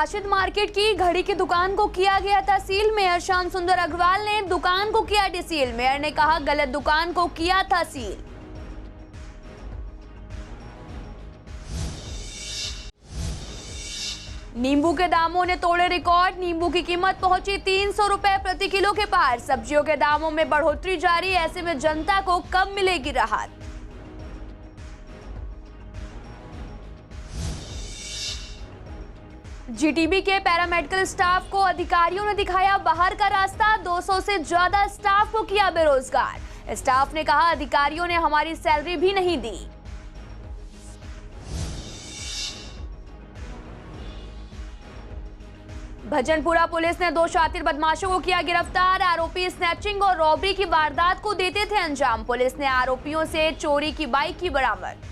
Rashid market की घड़ी की दुकान को किया गया था सील। मेयर श्याम सुंदर अग्रवाल ने दुकान को किया डिसील। मेयर ने कहा गलत दुकान को किया था सील। नींबू के दामों ने तोड़े रिकॉर्ड। नींबू की कीमत पहुंची 300 रुपए प्रति किलो के पार। सब्जियों के दामों में बढ़ोतरी जारी। ऐसे में जनता को कब मिलेगी राहत। जीटीबी के पैरामेडिकल स्टाफ को अधिकारियों ने दिखाया बाहर का रास्ता। 200 से ज्यादा स्टाफ को किया बेरोजगार। स्टाफ ने कहा अधिकारियों ने हमारी सैलरी भी नहीं दी। भजनपुरा पुलिस ने 2 शातिर बदमाशों को किया गिरफ्तार। आरोपी स्नैचिंग और रॉबरी की वारदात को देते थे अंजाम। पुलिस ने आरोपियों से चोरी की बाइक की बरामद।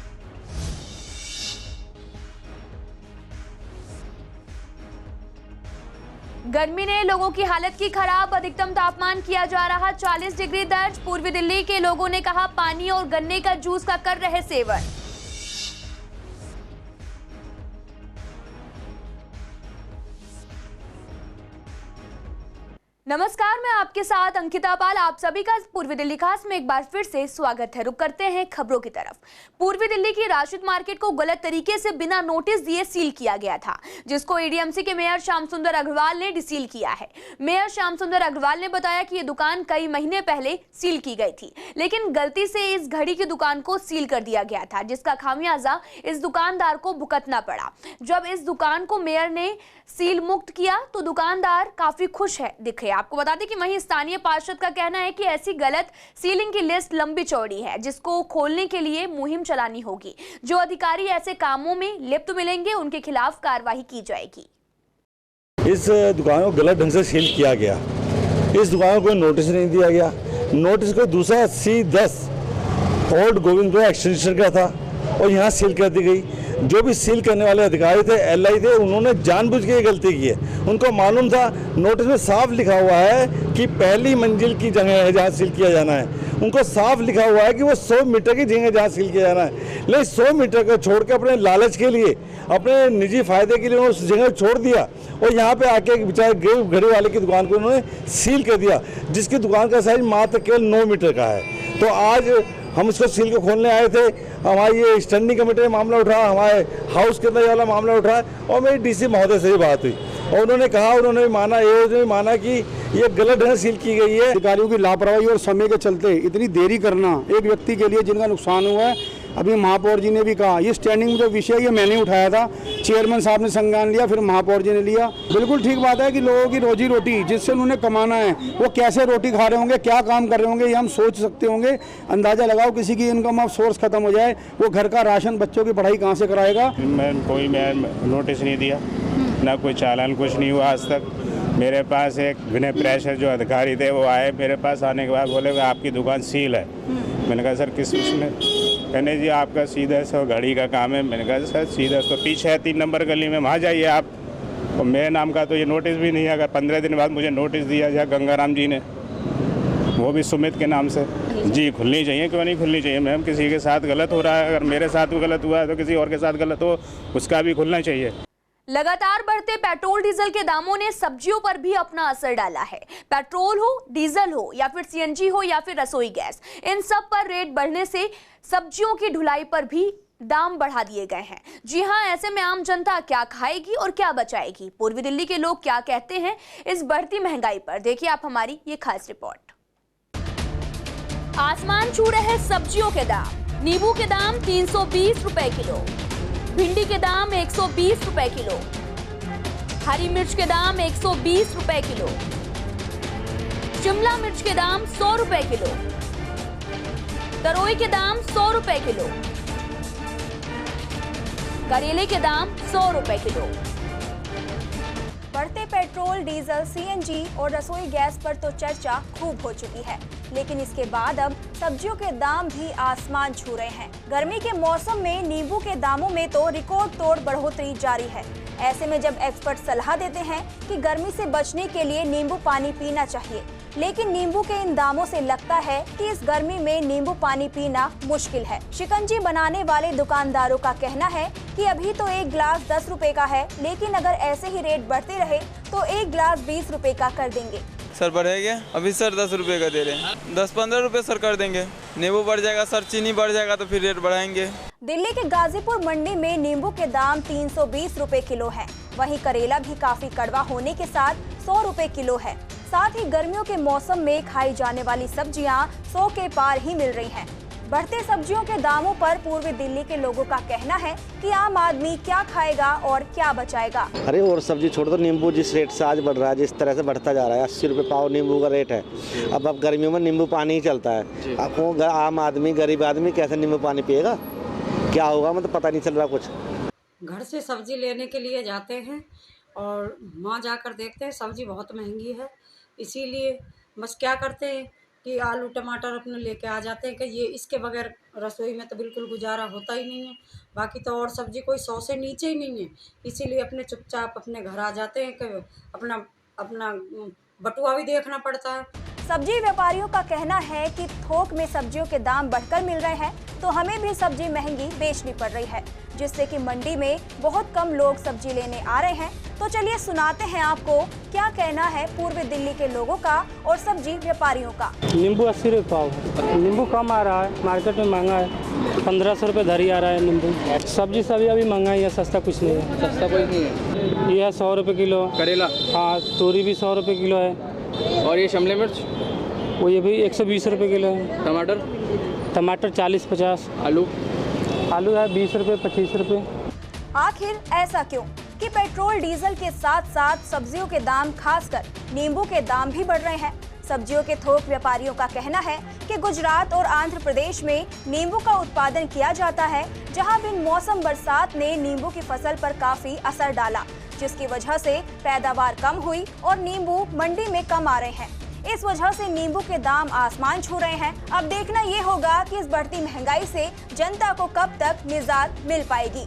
गर्मी ने लोगों की हालत की खराब। अधिकतम तापमान किया जा रहा 40 डिग्री दर्ज। पूर्वी दिल्ली के लोगों ने कहा पानी और गन्ने का जूस का कर रहे सेवन। नमस्कार, मैं आपके साथ अंकिता पाल। आप सभी का पूर्वी दिल्ली खास में एक बार फिर से स्वागत है। रुक करते हैं खबरों की तरफ। पूर्वी दिल्ली की राशिद मार्केट को गलत तरीके से बिना नोटिस दिए सील किया गया था, जिसको एडीएमसी के मेयर श्याम सुंदर अग्रवाल ने डिसील किया है। मेयर श्याम सुंदर अग्रवाल ने बताया कि ये दुकान कई महीने पहले सील की गई थी, लेकिन गलती से इस घड़ी की दुकान को सील कर दिया गया था, जिसका खामियाजा इस दुकानदार को भुगतना पड़ा। जब इस दुकान को मेयर ने सील मुक्त किया तो दुकानदार काफी खुश है दिखे। आपको बता दें कि वहीं स्थानीय पार्षद का कहना है कि ऐसी गलत सीलिंग की लिस्ट लंबी चौड़ी है, जिसको खोलने के लिए मुहिम चलानी होगी। जो अधिकारी ऐसे कामों में लिप्त मिलेंगे उनके खिलाफ कार्रवाई की जाएगी। इस दुकान को गलत ढंग से सील किया गया। इस दुकान को नोटिस नहीं दिया गया। नोटिस को दूसरा C10 ओल्ड गोविंदपुरा एक्सटेंशन का था और यहाँ सील कर दी गई। जो भी सील करने वाले अधिकारी थे, LI थे, उन्होंने जानबूझ के ये गलती की है। उनको मालूम था, नोटिस में साफ लिखा हुआ है कि पहली मंजिल की जगह है जहाँ सील किया जाना है। उनको साफ लिखा हुआ है कि वो 100 मीटर की जगह जहाँ सील किया जाना है, लेकिन 100 मीटर को छोड़ के अपने लालच के लिए, अपने निजी फायदे के लिए उन्होंने उस जगह छोड़ दिया और यहाँ पे आके बेचारे घड़ी वाले की दुकान को उन्होंने सील कर दिया, जिसकी दुकान का साइज मात्र केवल 9 मीटर का है। तो आज हम उसको सील को खोलने आए थे। हमारी ये स्टैंडिंग कमेटी में मामला उठा, हमारे हाउस के अंदर वाला मामला उठा और मेरी DC महोदय से ये बात हुई और उन्होंने कहा, उन्होंने भी माना कि ये गलत ढंग से सील की गई है। अधिकारियों की लापरवाही और समय के चलते इतनी देरी करना एक व्यक्ति के लिए जिनका नुकसान हुआ है। अभी महापौर जी ने भी कहा, ये स्टैंडिंग में जो विषय ये मैंने उठाया था, चेयरमैन साहब ने संज्ञान लिया, फिर महापौर जी ने लिया। बिल्कुल ठीक बात है कि लोगों की रोजी रोटी जिससे उन्होंने कमाना है, वो कैसे रोटी खा रहे होंगे, क्या काम कर रहे होंगे, ये हम सोच सकते होंगे। अंदाजा लगाओ, किसी की इनकम ऑफ सोर्स खत्म हो जाए, वो घर का राशन, बच्चों की पढ़ाई कहाँ से कराएगा। मैं नोटिस नहीं दिया, ना कोई चालान, कुछ नहीं हुआ आज तक। मेरे पास एक विनय प्रेशर जो अधिकारी थे वो आए, मेरे पास आने के बाद बोले आपकी दुकान सील है। मैंने कहा सर किस उसमें? कहने जी आपका सीधा सो घड़ी का काम है। मैंने कहा सर सीधा तो पीछे है 3 नंबर गली में, वहाँ जाइए आप। और मेरे नाम का तो ये नोटिस भी नहीं है। अगर 15 दिन बाद मुझे नोटिस दिया जाए गंगाराम जी ने, वो भी सुमित के नाम से, जी खुलनी चाहिए। क्यों नहीं खुलनी चाहिए मैम? किसी के साथ गलत हो रहा है, अगर मेरे साथ भी गलत हुआ है तो किसी और के साथ गलत हो, उसका भी खुलना चाहिए। लगातार बढ़ते पेट्रोल डीजल के दामों ने सब्जियों पर भी अपना असर डाला है। पेट्रोल हो, डीजल हो या फिर CNG हो या फिर रसोई गैस, इन सब पर रेट बढ़ने से सब्जियों की ढुलाई पर भी दाम बढ़ा दिए गए हैं। जी हां, ऐसे में आम जनता क्या खाएगी और क्या बचाएगी? पूर्वी दिल्ली के लोग क्या कहते हैं इस बढ़ती महंगाई पर? देखिए आप हमारी ये खास रिपोर्ट। आसमान छू रहे सब्जियों के दाम। नींबू के दाम 320 रुपए किलो, भिंडी के दाम 120 रुपए किलो, हरी मिर्च के दाम 120 रुपए किलो, शिमला मिर्च के दाम 100 रुपए किलो, तरोई के दाम 100 रुपए किलो, करेले के दाम 100 रुपए किलो। बढ़ते पेट्रोल, डीजल, CNG और रसोई गैस पर तो चर्चा खूब हो चुकी है, लेकिन इसके बाद अब सब्जियों के दाम भी आसमान छू रहे हैं। गर्मी के मौसम में नींबू के दामों में तो रिकॉर्ड तोड़ बढ़ोतरी जारी है। ऐसे में जब एक्सपर्ट सलाह देते हैं कि गर्मी से बचने के लिए नींबू पानी पीना चाहिए, लेकिन नींबू के इन दामों से लगता है कि इस गर्मी में नींबू पानी पीना मुश्किल है। शिकंजी बनाने वाले दुकानदारों का कहना है कि अभी तो एक गिलास 10 रुपए का है, लेकिन अगर ऐसे ही रेट बढ़ते रहे तो एक गिलास 20 रुपए का कर देंगे। सर बढ़ेगा, अभी सर 10 रुपए का दे रहे हैं, 10-15 रुपए सर कर देंगे। नींबू बढ़ जाएगा सर, चीनी बढ़ जाएगा तो फिर रेट बढ़ाएंगे। दिल्ली के गाजीपुर मंडी में नींबू के दाम 320 रुपए किलो है। वहीं करेला भी काफी कड़वा होने के साथ 100 रुपए किलो है। साथ ही गर्मियों के मौसम में खाई जाने वाली सब्जियां 100 के पार ही मिल रही हैं। बढ़ते सब्जियों के दामों पर पूर्वी दिल्ली के लोगों का कहना है कि आम आदमी क्या खाएगा और क्या बचाएगा। अरे और सब्जी छोड़ दो, नींबू जिस रेट से आज बढ़ रहा है, जिस तरह से बढ़ता जा रहा है, 80 रुपये पाव नींबू का रेट है। अब गर्मियों में नींबू पानी ही चलता है। आपको आम आदमी, गरीब आदमी कैसे नींबू पानी पिएगा? क्या होगा मतलब पता नहीं चल रहा कुछ। घर से सब्जी लेने के लिए जाते हैं और वहाँ जाकर देखते हैं सब्जी बहुत महंगी है, इसीलिए बस क्या करते हैं कि आलू टमाटर अपने लेके आ जाते हैं कि ये इसके बगैर रसोई में तो बिल्कुल गुजारा होता ही नहीं है। बाकी तो और सब्जी कोई 100 से नीचे ही नहीं है, इसीलिए अपने चुपचाप अपने घर आ जाते हैं कि अपना बटुआ भी देखना पड़ता है। सब्जी व्यापारियों का कहना है कि थोक में सब्जियों के दाम बढ़कर मिल रहे हैं तो हमें भी सब्जी महंगी बेचनी पड़ रही है, जिससे कि मंडी में बहुत कम लोग सब्जी लेने आ रहे हैं। तो चलिए सुनाते हैं आपको क्या कहना है पूर्वी दिल्ली के लोगों का और सब्जी व्यापारियों का। नींबू 80 रुपये पाव है। नींबू कम आ रहा है, मार्केट में महंगा है, 1500 रुपये धरी आ रहा है नींबू। सब्जी सभी अभी महंगा ही है, सस्ता कुछ नहीं है। सस्ता कुछ नहीं है। ये है 100 रुपये किलो करेला। हाँ, तोरी भी 100 रुपये किलो है। और ये शिमला मिर्च वो ये भी 120 रुपये किलो है। टमाटर 40-50। आलू है 20 रुपये 25 रुपये। आखिर ऐसा क्यों कि पेट्रोल डीजल के साथ साथ सब्जियों के दाम, खासकर नींबू के दाम भी बढ़ रहे हैं। सब्जियों के थोक व्यापारियों का कहना है कि गुजरात और आंध्र प्रदेश में नींबू का उत्पादन किया जाता है, जहां बिन मौसम बरसात ने नींबू की फसल पर काफी असर डाला, जिसकी वजह से पैदावार कम हुई और नींबू मंडी में कम आ रहे हैं। इस वजह से नींबू के दाम आसमान छू रहे हैं। अब देखना ये होगा कि इस बढ़ती महंगाई से जनता को कब तक निजात मिल पाएगी।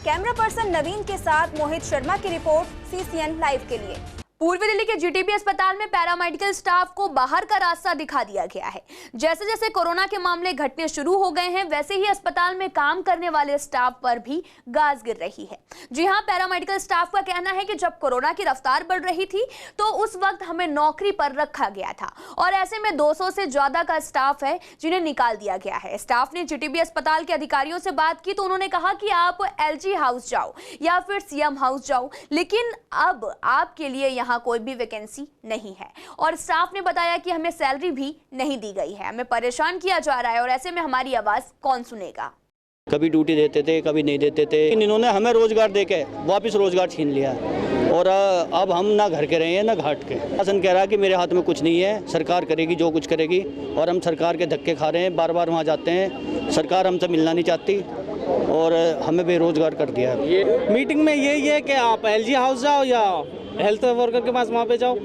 कैमरा पर्सन नवीन के साथ मोहित शर्मा की रिपोर्ट, CCN लाइव के लिए। पूर्वी दिल्ली के GTB अस्पताल में पैरामेडिकल स्टाफ को बाहर का रास्ता दिखा दिया गया है। जैसे जैसे कोरोना के मामले घटने शुरू हो गए हैं, वैसे ही अस्पताल में काम करने वाले स्टाफ पर भी गाज गिर रही है। जी हां, पैरामेडिकल स्टाफ का कहना है कि जब कोरोना की रफ्तार बढ़ रही थी तो उस वक्त हमें नौकरी पर रखा गया था और ऐसे में 200 से ज्यादा का स्टाफ है जिन्हें निकाल दिया गया है। स्टाफ ने GTB अस्पताल के अधिकारियों से बात की तो उन्होंने कहा कि आप LG हाउस जाओ या फिर CM हाउस जाओ, लेकिन अब आपके लिए यहाँ कोई भी वैकेंसी नहीं है। और स्टाफ ने बताया कि हमें सैलरी भी नहीं दी गई है, हमें परेशान किया जा रहा है और ऐसे में हमारी आवाज कौन सुनेगा। कभी ड्यूटी देते थे, कभी नहीं देते थे। इन्होंने हमें रोजगार देके वापस रोजगार छीन लिया और अब हम ना घर के रहे हैं ना घाट के। शासन कह रहा है कि मेरे हाथ में कुछ नहीं है, सरकार करेगी जो कुछ करेगी, और हम सरकार के धक्के खा रहे हैं। बार बार वहाँ जाते हैं, सरकार हमसे मिलना नहीं चाहती और हमें बेरोजगार कर दिया है। ये मीटिंग में यही है कि आप LG हाउस जाओ या हेल्थ वर्कर के पास वहाँ पे जाओ,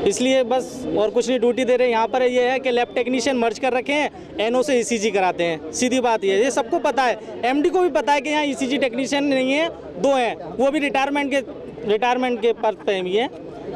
इसलिए बस और कुछ नहीं ड्यूटी दे रहे हैं। यहाँ पर ये है कि लैब टेक्नीशियन मर्ज कर रखे हैं, NO से ECG कराते हैं। सीधी बात ये सबको पता है, MD को भी पता है कि यहाँ ECG टेक्नीशियन नहीं है, 2 हैं, वो भी रिटायरमेंट के पद पे भी है,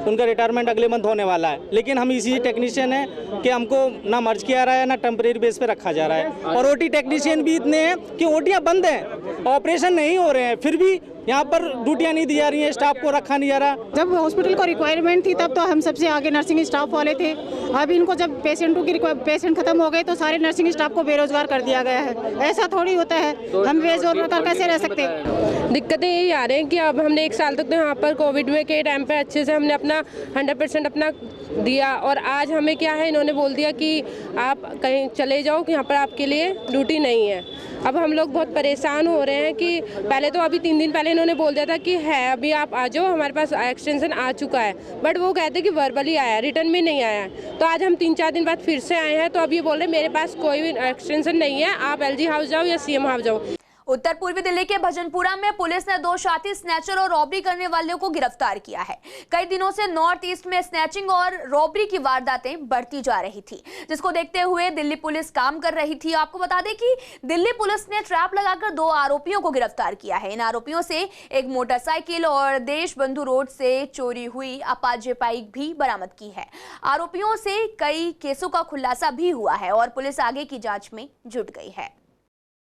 उनका रिटायरमेंट अगले मंथ होने वाला है। लेकिन हम ECG टेक्नीशियन हैं कि हमको ना मर्ज किया रहा है ना टेम्परेरी बेस पे रखा जा रहा है। और OT टेक्नीशियन भी इतने हैं कि OTयाँ बंद हैं, ऑपरेशन नहीं हो रहे हैं, फिर भी यहाँ पर ड्यूटियाँ नहीं दी जा रही हैं, स्टाफ को रखा नहीं जा रहा। जब हॉस्पिटल को रिक्वायरमेंट थी तब तो हम सबसे आगे नर्सिंग स्टाफ वाले थे। अब इनको जब पेशेंट खत्म हो गए तो सारे नर्सिंग स्टाफ को बेरोजगार कर दिया गया है। ऐसा थोड़ी होता है, हम बेरोजगार कैसे रह सकते हैं। दिक्कतें यही आ रही हैं कि अब हमने 1 साल तक तो यहाँ पर कोविड में के टाइम पे अच्छे से हमने अपना 100% अपना दिया और आज हमें क्या है, इन्होंने बोल दिया कि आप कहीं चले जाओ कि यहाँ पर आपके लिए ड्यूटी नहीं है। अब हम लोग बहुत परेशान हो रहे हैं कि पहले तो अभी 3 दिन पहले इन्होंने बोल दिया था कि है अभी आप आ जाओ, हमारे पास एक्सटेंशन आ चुका है, बट वो कहते कि वर्बली आया, रिटर्न में नहीं आया है। तो आज हम 3-4 दिन बाद फिर से आए हैं तो अब ये बोल रहे मेरे पास कोई भी एक्सटेंशन नहीं है, आप LG हाउस जाओ या CM हाउस जाओ। उत्तर पूर्वी दिल्ली के भजनपुरा में पुलिस ने 2 शातिर स्नैचर और रॉबरी करने वालों को गिरफ्तार किया है। कई दिनों से नॉर्थ ईस्ट में स्नैचिंग और रॉबरी की वारदातें बढ़ती जा रही थी, जिसको देखते हुए दिल्ली पुलिस काम कर रही थी। आपको बता दें कि दिल्ली पुलिस ने ट्रैप लगाकर 2 आरोपियों को गिरफ्तार किया है। इन आरोपियों से एक मोटरसाइकिल और देश बंधु रोड से चोरी हुई अपाचे बाइक भी बरामद की है। आरोपियों से कई केसों का खुलासा भी हुआ है और पुलिस आगे की जाँच में जुट गई है।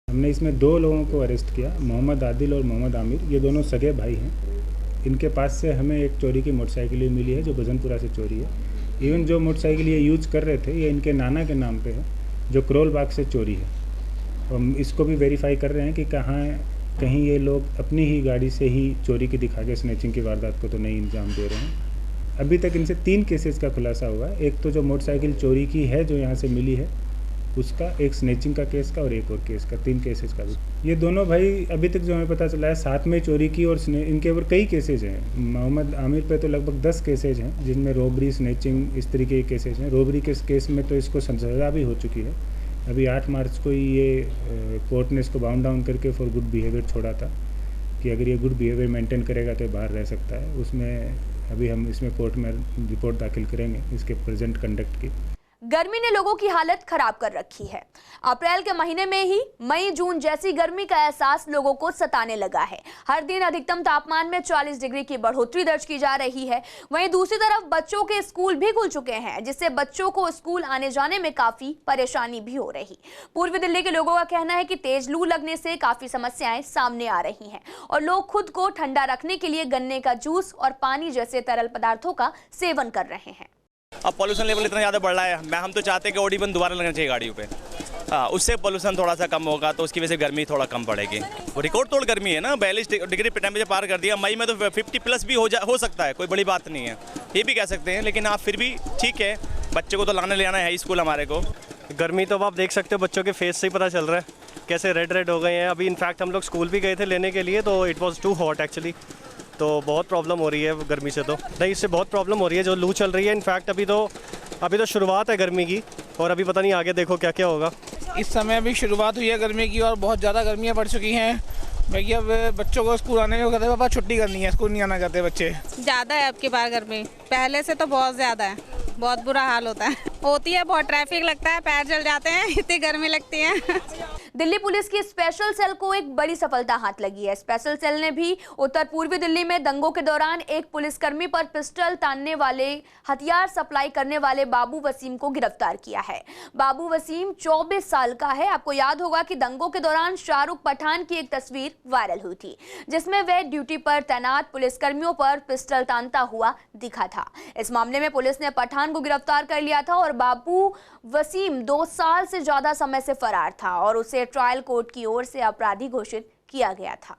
हमने इसमें 2 लोगों को अरेस्ट किया, मोहम्मद आदिल और मोहम्मद आमिर। ये दोनों सगे भाई हैं। इनके पास से हमें एक चोरी की मोटरसाइकिल मिली है जो भजनपुरा से चोरी है। इवन जो मोटरसाइकिल ये यूज कर रहे थे ये इनके नाना के नाम पे है जो करोल बाग से चोरी है। हम इसको भी वेरीफाई कर रहे हैं कि कहीं ये लोग अपनी ही गाड़ी से ही चोरी की दिखा के स्नैचिंग की वारदात को तो नहीं अंजाम दे रहे हैं। अभी तक इनसे 3 केसेस का खुलासा हुआ है। एक तो जो मोटरसाइकिल चोरी की है जो यहाँ से मिली है उसका, एक स्नैचिंग का केस का और एक और केस का, 3 केसेस का भी। ये दोनों भाई अभी तक जो हमें पता चला है साथ में चोरी की और इनके ऊपर कई केसेज हैं। मोहम्मद आमिर पे तो लगभग 10 केसेज हैं जिनमें रॉबरी, स्नैचिंग इस तरीके के केसेज हैं। रॉबरी के केस में तो इसको सजा भी हो चुकी है। अभी 8 मार्च को ही ये कोर्ट ने इसको बाउंड डाउन करके फॉर गुड बिहेवियर छोड़ा था कि अगर ये गुड बिहेवियर मेंटेन करेगा तो बाहर रह सकता है। उसमें अभी हम इसमें कोर्ट में रिपोर्ट दाखिल करेंगे इसके प्रेजेंट कंडक्ट की। गर्मी ने लोगों की हालत खराब कर रखी है। अप्रैल के महीने में ही मई जून जैसी गर्मी का एहसास लोगों को सताने लगा है। हर दिन अधिकतम तापमान में 40 डिग्री की बढ़ोतरी दर्ज की जा रही है। वहीं दूसरी तरफ बच्चों के स्कूल भी खुल चुके हैं, जिससे बच्चों को स्कूल आने जाने में काफी परेशानी भी हो रही। पूर्वी दिल्ली के लोगों का कहना है कि तेज लू लगने से काफी समस्याएं सामने आ रही हैं और लोग खुद को ठंडा रखने के लिए गन्ने का जूस और पानी जैसे तरल पदार्थों का सेवन कर रहे हैं। अब पॉल्यूशन लेवल इतना ज़्यादा बढ़ रहा है, हम तो चाहते हैं कि ओडी बंद दोबारा लगना चाहिए गाड़ियों पे। हाँ, उससे पॉल्यूशन थोड़ा सा कम होगा तो उसकी वजह से गर्मी थोड़ा कम पड़ेगी। रिकॉर्ड तोड़ गर्मी है ना, 42 डिग्री टेम्परेचर पार कर दिया। मई में तो 50 प्लस भी हो सकता है, कोई बड़ी बात नहीं है, ये भी कह सकते हैं। लेकिन आप फिर भी ठीक है, बच्चे को तो लाने ले आना है स्कूल हमारे को। गर्मी तो अब आप देख सकते हो, बच्चों के फेस से ही पता चल रहा है कैसे रेड हो गए हैं। अभी इनफैक्ट हम लोग स्कूल भी गए थे लेने के लिए तो it was too hot actually, तो बहुत प्रॉब्लम हो रही है गर्मी से। तो नहीं, इससे बहुत प्रॉब्लम हो रही है जो लू चल रही है। इनफैक्ट अभी तो शुरुआत है गर्मी की और अभी पता नहीं आगे देखो क्या क्या होगा। इस समय अभी शुरुआत हुई है गर्मी की और बहुत ज़्यादा गर्मियाँ बढ़ चुकी हैं। भैया अब बच्चों को स्कूल आने में कहते हैं पापा छुट्टी करनी है, स्कूल नहीं आना चाहते बच्चे। ज़्यादा है अब की बार गर्मी, पहले से तो बहुत ज़्यादा है, बहुत बुरा हाल होता है। होती है, बहुत ट्रैफिक लगता है, पैर जल जाते हैं, इतनी गर्मी लगती है। दिल्ली पुलिस की स्पेशल सेल को एक बड़ी सफलता हाथ लगी है। स्पेशल सेल ने भी उत्तर पूर्वी दिल्ली में दंगों के दौरान एक पुलिसकर्मी पर पिस्टल तानने वाले, हथियार सप्लाई करने वाले बाबू वसीम को गिरफ्तार किया है। बाबू वसीम 24 साल का है। आपको याद होगा कि दंगों के दौरान शाहरुख पठान की एक तस्वीर वायरल हुई थी, जिसमें वह ड्यूटी पर तैनात पुलिसकर्मियों पर पिस्टल तानता हुआ दिखा था। इस मामले में पुलिस ने पठान को गिरफ्तार कर लिया था और बाबू वसीम 2 साल से ज्यादा समय से फरार था और उसे ट्रायल कोर्ट की ओर से अपराधी घोषित किया गया था।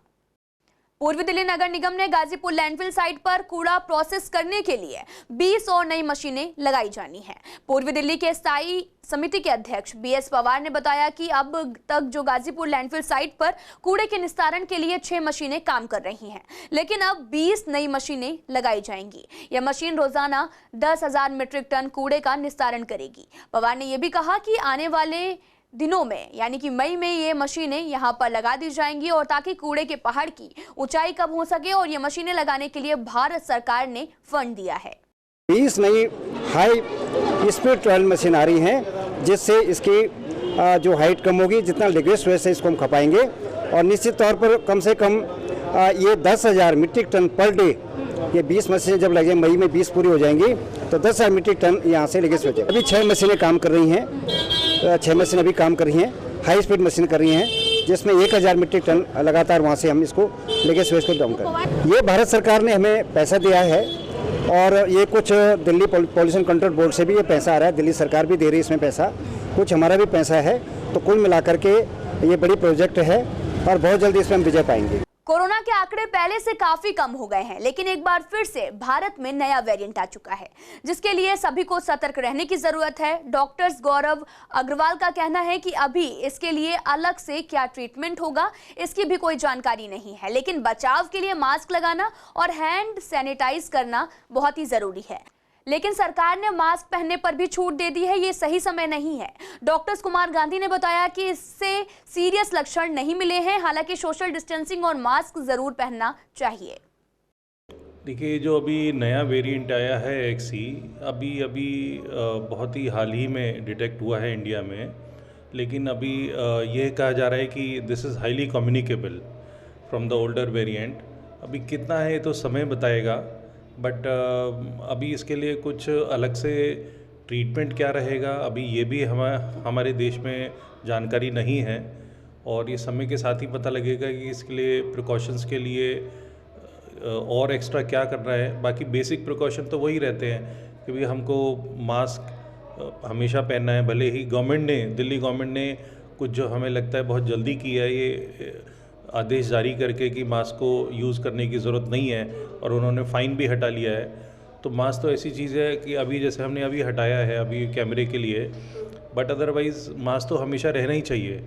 पूर्वी दिल्ली नगर निगम ने गाजीपुर लैंडफिल साइट पर कूड़ा प्रोसेस करने के लिए 20 और नई मशीनें लगाई जानी हैं। पूर्वी दिल्ली के स्थायी समिति के अध्यक्ष BS पवार ने बताया कि अब तक जो गाजीपुर लैंडफिल साइट पर कूड़े के निस्तारण के लिए 6 मशीनें काम कर रही हैं, लेकिन अब 20 नई मशीनें लगाई जाएंगी। यह मशीन रोजाना 10,000 मीट्रिक टन कूड़े का निस्तारण करेगी। पवार ने यह भी कहा कि आने वाले दिनों में यानी कि मई में ये मशीनें यहां पर लगा दी जाएंगी और ताकि कूड़े के पहाड़ की ऊंचाई कम हो सके, और ये मशीनें लगाने के लिए भारत सरकार ने फंड दिया है। 20 नई हाई स्पीड ट्रायल मशीन आ रही हैं, जिससे इसकी जो हाइट कम होगी, जितना लिक्विड वेस्ट है इसको हम खपाएंगे और निश्चित तौर पर कम से कम ये 10,000 मीट्रिक टन पर डे, ये 20 मशीनें जब लगे, मई में 20 पूरी हो जाएंगी तो 10,000 मीट्रिक टन यहाँ से लिक्विड वेस्ट। अभी 6 मशीनें काम कर रही हैं, 6 मशीनें अभी काम कर रही हैं, हाई स्पीड मशीन कर रही हैं, जिसमें 1,000 मीट्रिक टन लगातार वहाँ से हम इसको लिक्विड वेस्ट को डाउन करें। ये भारत सरकार ने हमें पैसा दिया है और ये कुछ दिल्ली पॉल्यूशन कंट्रोल बोर्ड से भी ये पैसा आ रहा है, दिल्ली सरकार भी दे रही है इसमें पैसा, कुछ हमारा भी पैसा है। तो कुल मिलाकर के ये बड़ी प्रोजेक्ट है और बहुत जल्दी इसमें हम विजय पाएंगे। कोरोना के आंकड़े पहले से काफी कम हो गए हैं, लेकिन एक बार फिर से भारत में नया वेरिएंट आ चुका है, जिसके लिए सभी को सतर्क रहने की जरूरत है। डॉक्टर्स गौरव अग्रवाल का कहना है कि अभी इसके लिए अलग से क्या ट्रीटमेंट होगा इसकी भी कोई जानकारी नहीं है, लेकिन बचाव के लिए मास्क लगाना और हैंड सैनिटाइज करना बहुत ही जरूरी है। लेकिन सरकार ने मास्क पहनने पर भी छूट दे दी है, ये सही समय नहीं है। डॉक्टर कुमार गांधी ने बताया कि इससे सीरियस लक्षण नहीं मिले हैं, हालांकि सोशल डिस्टेंसिंग और मास्क जरूर पहनना चाहिए। देखिए, जो अभी नया वेरिएंट आया है XE, अभी बहुत ही हाल ही में डिटेक्ट हुआ है इंडिया में, लेकिन अभी ये कहा जा रहा है कि this is highly communicable from the older variant. अभी कितना है तो समय बताएगा, बट अभी इसके लिए कुछ अलग से ट्रीटमेंट क्या रहेगा अभी ये भी हमारे देश में जानकारी नहीं है, और ये समय के साथ ही पता लगेगा कि इसके लिए प्रिकॉशंस के लिए और एक्स्ट्रा क्या करना है। बाकी बेसिक प्रिकॉशन तो वही रहते हैं कि भाई हमको मास्क हमेशा पहनना है, भले ही दिल्ली गवर्नमेंट ने कुछ जो हमें लगता है बहुत जल्दी किया है ये आदेश जारी करके कि मास्क को यूज़ करने की ज़रूरत नहीं है, और उन्होंने फ़ाइन भी हटा लिया है। तो मास्क तो ऐसी चीज़ है कि अभी जैसे हमने अभी हटाया है अभी कैमरे के लिए, बट अदरवाइज़ मास्क तो हमेशा रहना ही चाहिए।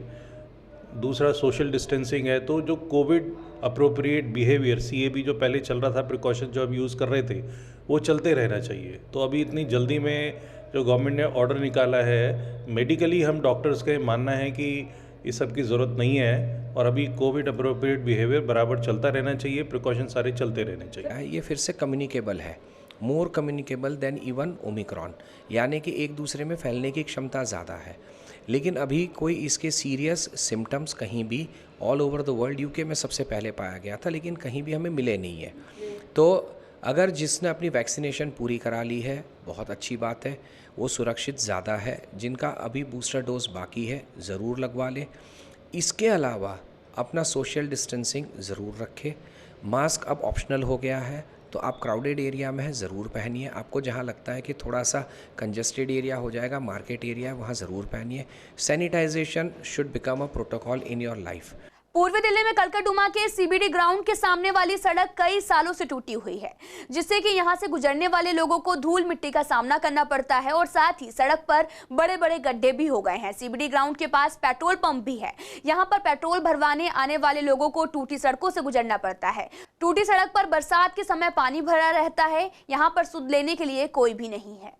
दूसरा सोशल डिस्टेंसिंग है, तो जो कोविड अप्रोप्रिएट बिहेवियर CAB जो पहले चल रहा था, प्रिकॉशन जो अब यूज़ कर रहे थे, वो चलते रहना चाहिए। तो अभी इतनी जल्दी में जो गवर्नमेंट ने ऑर्डर निकाला है, मेडिकली हम डॉक्टर्स का मानना है कि इस सब की ज़रूरत नहीं है, और अभी कोविड अप्रोप्रिएट बिहेवियर बराबर चलता रहना चाहिए, प्रिकॉशन सारे चलते रहने चाहिए। ये फिर से कम्युनिकेबल है, मोर कम्युनिकेबल देन इवन ओमिक्रॉन, यानी कि एक दूसरे में फैलने की क्षमता ज़्यादा है। लेकिन अभी कोई इसके सीरियस सिम्टम्स कहीं भी all over the world, UK में सबसे पहले पाया गया था, लेकिन कहीं भी हमें मिले नहीं है। तो अगर जिसने अपनी वैक्सीनेशन पूरी करा ली है बहुत अच्छी बात है, वो सुरक्षित ज़्यादा है। जिनका अभी बूस्टर डोज बाकी है ज़रूर लगवा लें। इसके अलावा अपना सोशल डिस्टेंसिंग ज़रूर रखें। मास्क अब ऑप्शनल हो गया है, तो आप क्राउडेड एरिया में है ज़रूर पहनिए। आपको जहाँ लगता है कि थोड़ा सा कंजेस्टेड एरिया हो जाएगा, मार्केट एरिया, वहाँ ज़रूर पहनिए। Sanitization should become a protocol in your life. पूर्वी दिल्ली में कलकटुमा के CBD ग्राउंड के सामने वाली सड़क कई सालों से टूटी हुई है, जिससे कि यहां से गुजरने वाले लोगों को धूल मिट्टी का सामना करना पड़ता है, और साथ ही सड़क पर बड़े बड़े गड्ढे भी हो गए हैं। CBD ग्राउंड के पास पेट्रोल पंप भी है, यहां पर पेट्रोल भरवाने आने वाले लोगों को टूटी सड़कों से गुजरना पड़ता है। टूटी सड़क पर बरसात के समय पानी भरा रहता है, यहाँ पर सुध लेने के लिए कोई भी नहीं है।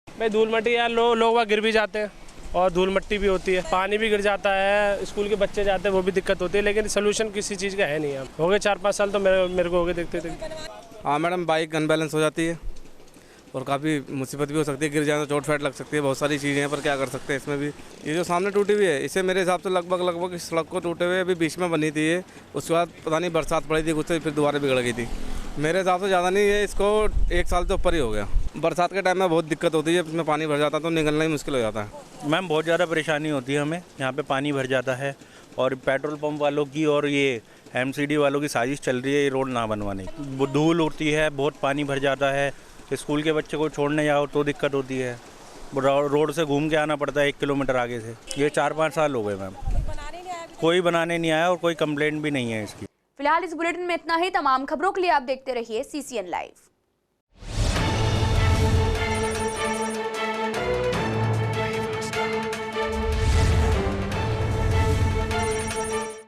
भाई धूल मिट्टी यार लोग गिर भी जाते हैं, और धूल मिट्टी भी होती है, पानी भी गिर जाता है, स्कूल के बच्चे जाते हैं वो भी दिक्कत होती है, लेकिन सोल्यूशन किसी चीज़ का है नहीं है। हो गए 4-5 साल तो मेरे को हो गए देखते। हाँ मैडम, बाइक अनबैलेंस हो जाती है और काफ़ी मुसीबत भी हो सकती है, गिर जाना, चोट फैट लग सकती है, बहुत सारी चीज़ें हैं, पर क्या कर सकते हैं इसमें भी। ये जो सामने टूटी हुई है, इसे मेरे हिसाब से लगभग इस सड़क को टूटे हुए अभी बीच में बनी थी ये, उसके बाद पता नहीं बरसात पड़ी थी कुछ, फिर दोबारा बिगड़ गई थी। मेरे हिसाब से ज़्यादा नहीं है, इसको 1 साल से ऊपर ही हो गया। बरसात के टाइम में बहुत दिक्कत होती है, इसमें पानी भर जाता है तो निकलना ही मुश्किल हो जाता है। मैम बहुत ज़्यादा परेशानी होती है हमें, यहाँ पे पानी भर जाता है, और पेट्रोल पंप वालों की और ये MCD वालों की साजिश चल रही है ये रोड ना बनवाने की। धूल उड़ती है, बहुत पानी भर जाता है, स्कूल के बच्चे को छोड़ने जाओ तो दिक्कत होती है, रोड से घूम के आना पड़ता है 1 किलोमीटर आगे से। ये 4-5 साल हो गए मैम, कोई बनाने नहीं आया और कोई कंप्लेंट भी नहीं है इसकी। फिलहाल इस बुलेटिन में इतना ही। तमाम खबरों के लिए आप देखते रहिए CCN लाइव।